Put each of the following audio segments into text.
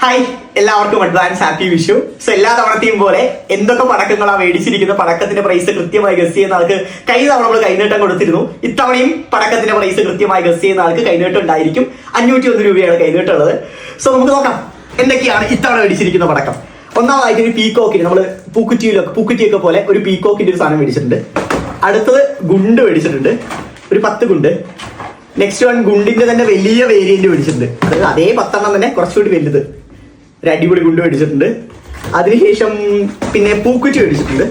Hi, എല്ലാവർക്കും advance happy Vishu. So എല്ലാ തവണത്തെയും പോലെ എന്തൊക്കെ പടക്കങ്ങളാണ് മേടിച്ചിരിക്കുന്ന പടക്കത്തിന്റെ പ്രൈസ് കൃത്യമായി ഗസ് ചെയ്യുന്ന ആൾക്ക് കഴിഞ്ഞ തവണ നമ്മൾ കൈനീട്ടം കൊടുത്തിരുന്നു. ഇത്തവണയും പടക്കത്തിന്റെ പ്രൈസ് കൃത്യമായി ഗസ് ചെയ്യുന്ന ആൾക്ക് കൈനീട്ടം ഉണ്ടായിരിക്കും. 501 രൂപയാണ് കൈനീട്ടം ഉള്ളത്. സോ നമുക്ക് നോക്കാം എന്തൊക്കെയാണ് ഇത്തവണ മേടിച്ചിരിക്കുന്ന പടക്കം. ഒന്നാമതായിട്ട് ഒരു പീക്കോക്കിന് നമ്മൾ പൂക്കുറ്റിയൊക്കെ പോലെ ഒരു പീക്കോക്കിന്റെ ഒരു സാധനം മേടിച്ചിട്ടുണ്ട്. അടുത്തത് ഗുണ്ട് മേടിച്ചിട്ടുണ്ട്, ഒരു 10 ഗുണ്ട്. നെക്സ്റ്റ് വൺ ഗുണ്ടിന്റെ തന്നെ വലിയ വേരിയന്റ് മേടിച്ചിട്ടുണ്ട്, അതായത് അതേ 10 തന്നെ കുറച്ചുകൂടി വലുത്, ഒരു അടിപൊളി ഗുണ്ട് മേടിച്ചിട്ടുണ്ട്. അതിനുശേഷം പിന്നെ പൂക്കുറ്റി മേടിച്ചിട്ടുണ്ട്.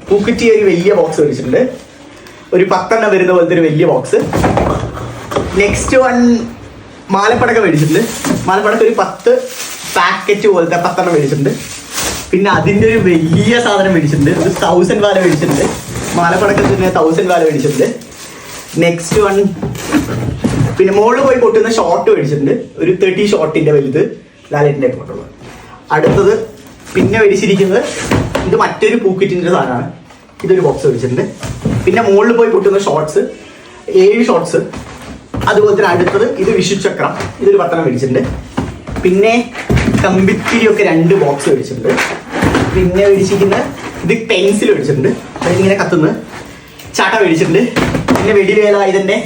പൂക്കുറ്റി ഒരു വലിയ ബോക്സ് മേടിച്ചിട്ടുണ്ട്, ഒരു 10 വരുന്ന പോലത്തെ ഒരു വലിയ ബോക്സ്. നെക്സ്റ്റ് വൺ മാലപ്പടക്കം മേടിച്ചിട്ടുണ്ട്. മാലപ്പടക്കം ഒരു 10 പാക്കറ്റ് പോലത്തെ 10 മേടിച്ചിട്ടുണ്ട്. പിന്നെ അതിൻ്റെ ഒരു വലിയ സാധനം മേടിച്ചിട്ടുണ്ട്, ഒരു 1000 വാല മേടിച്ചിട്ടുണ്ട്. മാലപ്പടക്കത്തിന് 1000 വാല മേടിച്ചിട്ടുണ്ട്. നെക്സ്റ്റ് വൺ പിന്നെ മുകളിൽ പോയി പൊട്ടുന്ന ഷോർട്ട് മേടിച്ചിട്ടുണ്ട്, ഒരു 30 ഷോർട്ടിന്റെ വലുത്, ലാലേറ്റിന്റെ ഫോട്ടുള്ളത്. അടുത്തത് പിന്നെ മേടിച്ചിരിക്കുന്നത് ഇത് മറ്റൊരു പൂക്കിറ്റിന്റെ സാധനമാണ്, ഇതൊരു ബോക്സ് മേടിച്ചിട്ടുണ്ട്. പിന്നെ മുകളിൽ പോയി പൊട്ടുന്ന ഷോർട്സ് 7 ഷോർട്സ്. അതുപോലെ തന്നെ അടുത്തത് ഇത് വിഷുചക്രം, ഇതൊരു 10 മേടിച്ചിട്ടുണ്ട്. പിന്നെ കമ്പിത്തിരിയൊക്കെ 2 ബോക്സ് മേടിച്ചിട്ടുണ്ട്. പിന്നെ മേടിച്ചിരിക്കുന്ന ഇത് പെൻസിൽ മേടിച്ചിട്ടുണ്ട്, അതിങ്ങനെ കത്തുന്ന ചാട്ട മേടിച്ചിട്ടുണ്ട്. പിന്നെ വെടിവേല ഇതിന്റെ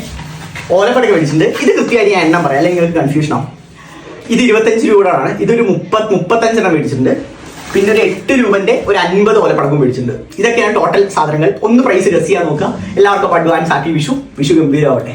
ഓലപ്പടക്കം മേടിച്ചിട്ടുണ്ട്. ഇത് കൃത്യമായിട്ട് ഞാൻ എണ്ണം പറയാം, അല്ലെങ്കിൽ നിങ്ങൾക്ക് കൺഫ്യൂഷൻ ആവും. ഇത് 25 രൂപയാണ്, ഇതൊരു 35 മേടിച്ചിട്ടുണ്ട്. പിന്നെ ഒരു 8 രൂപന്റെ ഒരു 50 ഓലപ്പടക്കം മേടിച്ചിട്ടുണ്ട്. ഇതൊക്കെയാണ് ടോട്ടൽ സാധനങ്ങൾ. ഒന്ന് പ്രൈസ് ഗസ് ചെയ്യാൻ നോക്കുക. എല്ലാവർക്കും അഡ്വാൻസ് ഹാപ്പി വിഷു. വിഷു ഗംഭീരമാവട്ടെ.